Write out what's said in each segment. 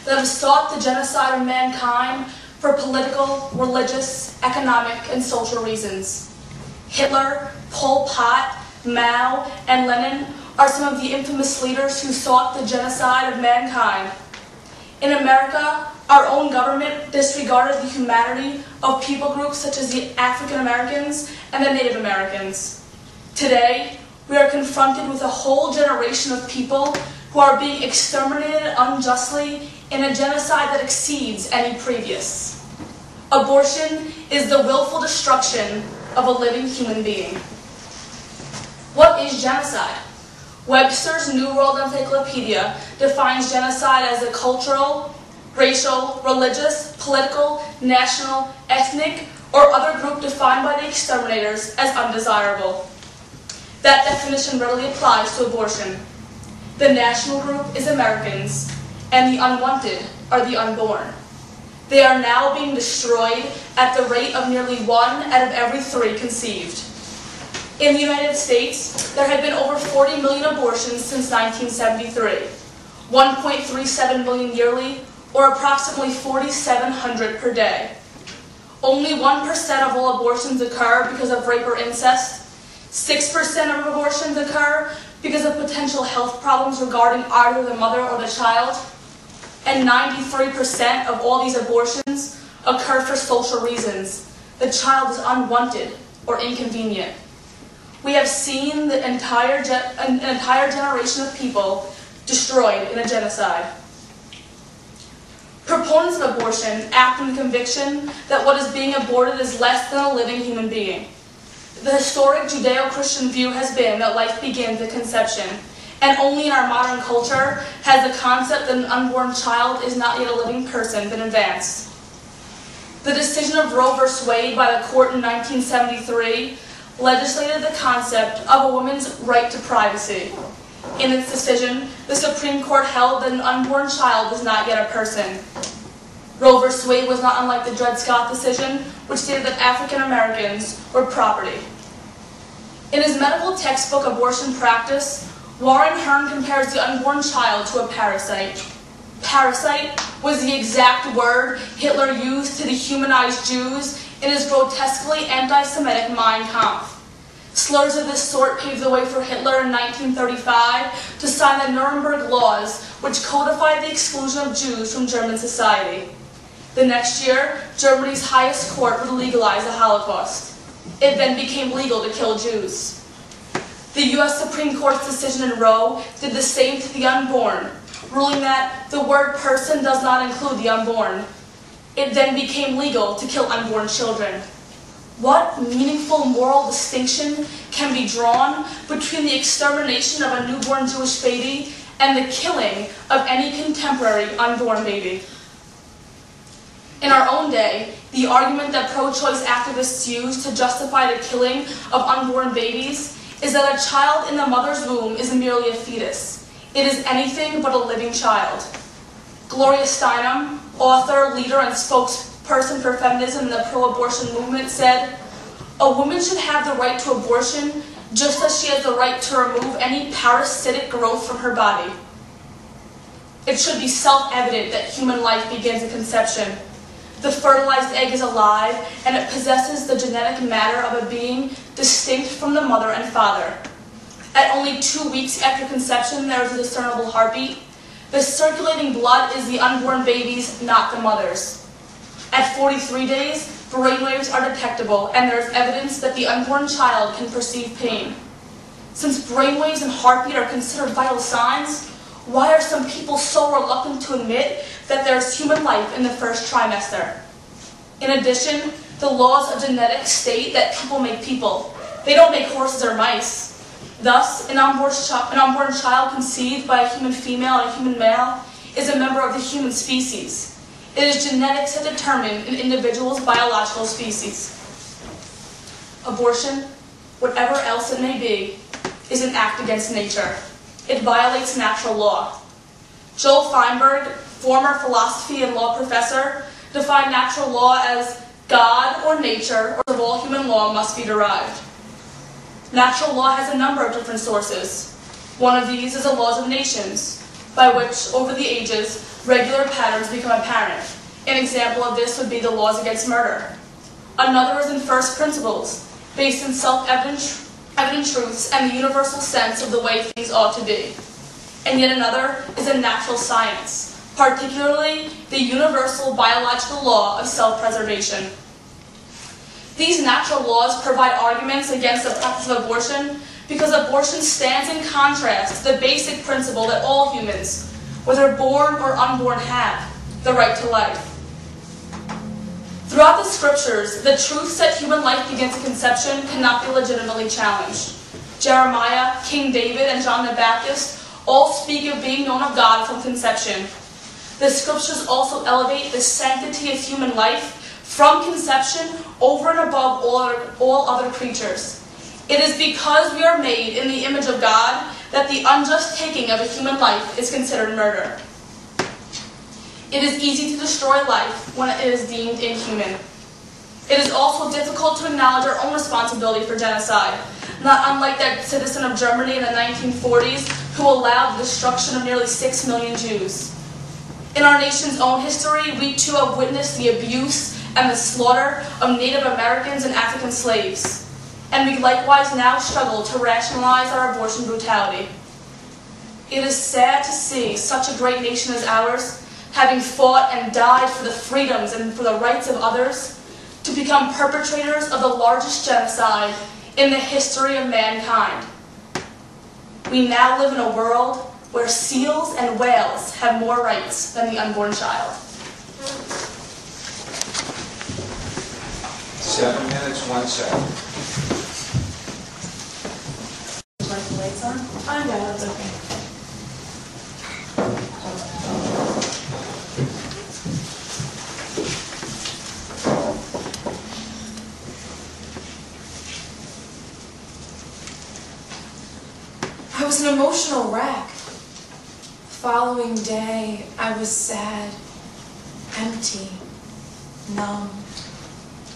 that have sought the genocide of mankind for political, religious, economic, and social reasons. Hitler, Pol Pot, Mao, and Lenin are some of the infamous leaders who sought the genocide of mankind. In America, our own government disregarded the humanity of people groups such as the African Americans and the Native Americans. Today, we are confronted with a whole generation of people who are being exterminated unjustly in a genocide that exceeds any previous. Abortion is the willful destruction of a living human being. What is genocide? Webster's New World Encyclopedia defines genocide as a cultural, racial, religious, political, national, ethnic, or other group defined by the exterminators as undesirable. That definition readily applies to abortion. The national group is Americans, and the unwanted are the unborn. They are now being destroyed at the rate of nearly 1 out of every 3 conceived. In the United States, there have been over 40 million abortions since 1973, 1.37 million yearly, or approximately 4,700 per day. Only 1% of all abortions occur because of rape or incest, 6% of abortions occur because of potential health problems regarding either the mother or the child, and 93% of all these abortions occur for social reasons. The child is unwanted or inconvenient. We have seen an entire generation of people destroyed in a genocide. Proponents of abortion act on the conviction that what is being aborted is less than a living human being. The historic Judeo-Christian view has been that life begins at conception, and only in our modern culture has the concept that an unborn child is not yet a living person been advanced. The decision of Roe v. Wade by the court in 1973 legislated the concept of a woman's right to privacy. In its decision, the Supreme Court held that an unborn child is not yet a person. Roe v. Wade was not unlike the Dred Scott decision, which stated that African Americans were property. In his medical textbook, Abortion Practice, Warren Hearn compares the unborn child to a parasite. Parasite was the exact word Hitler used to dehumanize Jews in his grotesquely anti-Semitic Mein Kampf. Slurs of this sort paved the way for Hitler in 1935 to sign the Nuremberg Laws, which codified the exclusion of Jews from German society. The next year, Germany's highest court would legalize the Holocaust. It then became legal to kill Jews. The U.S. Supreme Court's decision in Roe did the same to the unborn, ruling that the word person does not include the unborn. It then became legal to kill unborn children. What meaningful moral distinction can be drawn between the extermination of a newborn Jewish baby and the killing of any contemporary unborn baby? In our own day, the argument that pro-choice activists use to justify the killing of unborn babies is that a child in the mother's womb is merely a fetus. It is anything but a living child. Gloria Steinem, author, leader, and spokesperson for feminism in the pro-abortion movement, said, "A woman should have the right to abortion just as she has the right to remove any parasitic growth from her body. It should be self-evident that human life begins at conception. The fertilized egg is alive, and it possesses the genetic matter of a being distinct from the mother and father. At only 2 weeks after conception, there is a discernible heartbeat. The circulating blood is the unborn baby's, not the mother's. At 43 days, brainwaves are detectable, and there is evidence that the unborn child can perceive pain. Since brainwaves and heartbeat are considered vital signs, why are some people so reluctant to admit that there is human life in the first trimester? In addition, the laws of genetics state that people make people. They don't make horses or mice. Thus, an unborn child conceived by a human female and a human male is a member of the human species. It is genetics that determine an individual's biological species. Abortion, whatever else it may be, is an act against nature. It violates natural law. Joel Feinberg, former philosophy and law professor, defined natural law as God or nature, or of all human law must be derived. Natural law has a number of different sources. One of these is the laws of nations. by which, over the ages, regular patterns become apparent. An example of this would be the laws against murder. Another is in first principles, based in self-evident truths and the universal sense of the way things ought to be. And yet another is in natural science, particularly the universal biological law of self-preservation. These natural laws provide arguments against the practice of abortion because abortion stands in contrast to the basic principle that all humans, whether born or unborn, have the right to life. Throughout the scriptures, the truths that human life begins at conception cannot be legitimately challenged. Jeremiah, King David, and John the Baptist all speak of being known of God from conception. The scriptures also elevate the sanctity of human life from conception over and above all other creatures. It is because we are made in the image of God that the unjust taking of a human life is considered murder. It is easy to destroy life when it is deemed inhuman. It is also difficult to acknowledge our own responsibility for genocide, not unlike that citizen of Germany in the 1940s who allowed the destruction of nearly 6 million Jews. In our nation's own history, we too have witnessed the abuse and the slaughter of Native Americans and African slaves. And we likewise now struggle to rationalize our abortion brutality. It is sad to see such a great nation as ours, having fought and died for the freedoms and for the rights of others, to become perpetrators of the largest genocide in the history of mankind. We now live in a world where seals and whales have more rights than the unborn child. 7 minutes, 1 second. Turn the lights on? Oh, no, that's okay. I was an emotional wreck. The following day, I was sad, empty, numb.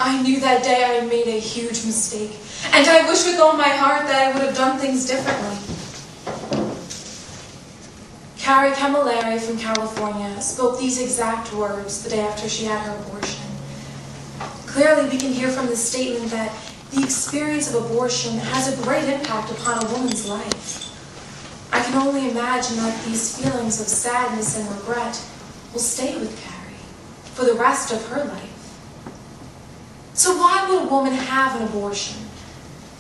I knew that day I had made a huge mistake, and I wish with all my heart that I would have done things differently. Carrie Camilleri from California spoke these exact words the day after she had her abortion. Clearly, we can hear from this statement that the experience of abortion has a great impact upon a woman's life. I can only imagine that these feelings of sadness and regret will stay with Carrie for the rest of her life. So why would a woman have an abortion?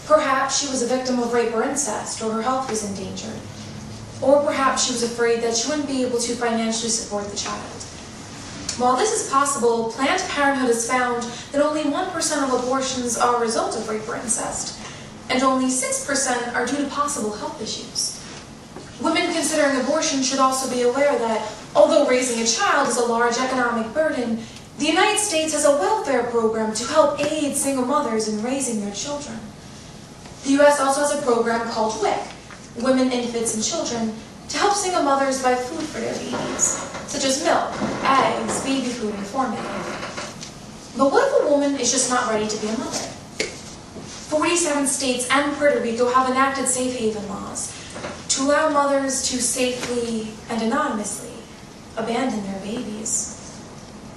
Perhaps she was a victim of rape or incest, or her health was endangered. Or perhaps she was afraid that she wouldn't be able to financially support the child. While this is possible, Planned Parenthood has found that only 1% of abortions are a result of rape or incest, and only 6% are due to possible health issues. Women considering abortion should also be aware that, although raising a child is a large economic burden, the United States has a welfare program to help aid single mothers in raising their children. The U.S. also has a program called WIC, Women, Infants, and Children, to help single mothers buy food for their babies, such as milk, eggs, baby food, and formula. But what if a woman is just not ready to be a mother? 47 states and Puerto Rico have enacted safe haven laws to allow mothers to safely and anonymously abandon their babies.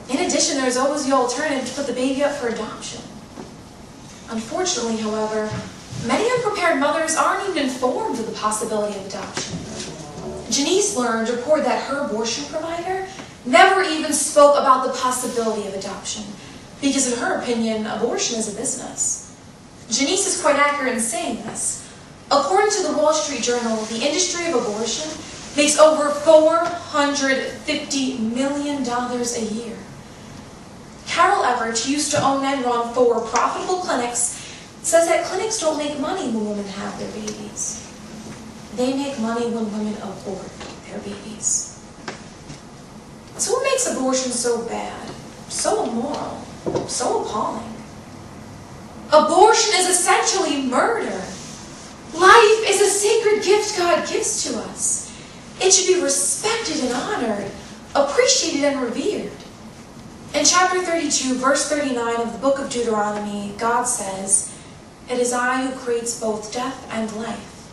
In addition, there's always the alternative to put the baby up for adoption. Unfortunately, however, many unprepared mothers aren't even informed of the possibility of adoption. Janice learned or reported that her abortion provider never even spoke about the possibility of adoption, because in her opinion, abortion is a business. Janice is quite accurate in saying this. According to the Wall Street Journal, the industry of abortion makes over $450 million a year. Carol Everett, who used to own and run 4 profitable clinics, says that clinics don't make money when women have their babies. They make money when women abort their babies. So what makes abortion so bad, so immoral, so appalling? Abortion is essentially murder. Life is a sacred gift God gives to us. It should be respected and honored, appreciated and revered. In chapter 32, verse 39 of the book of Deuteronomy, God says, "It is I who creates both death and life.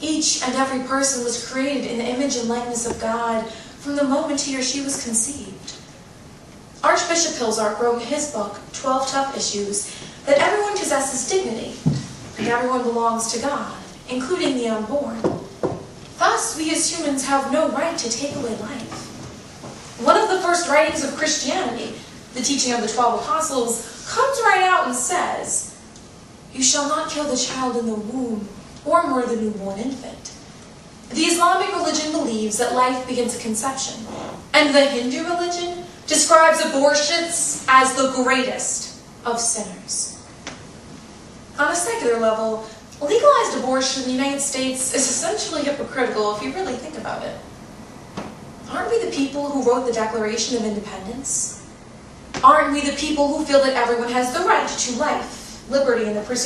Each and every person was created in the image and likeness of God from the moment he or she was conceived. Archbishop Pilsark wrote in his book, 12 Tough Issues, that everyone possesses dignity, and everyone belongs to God, including the unborn. Thus, we as humans have no right to take away life. One of the first writings of Christianity, the teaching of the 12 Apostles, comes right out and says, "You shall not kill the child in the womb, or murder the newborn infant." The Islamic religion believes that life begins at conception, and the Hindu religion describes abortions as the greatest of sinners. On a secular level, legalized abortion in the United States is essentially hypocritical if you really think about it. Aren't we the people who wrote the Declaration of Independence? Aren't we the people who feel that everyone has the right to life, liberty, and the pursuit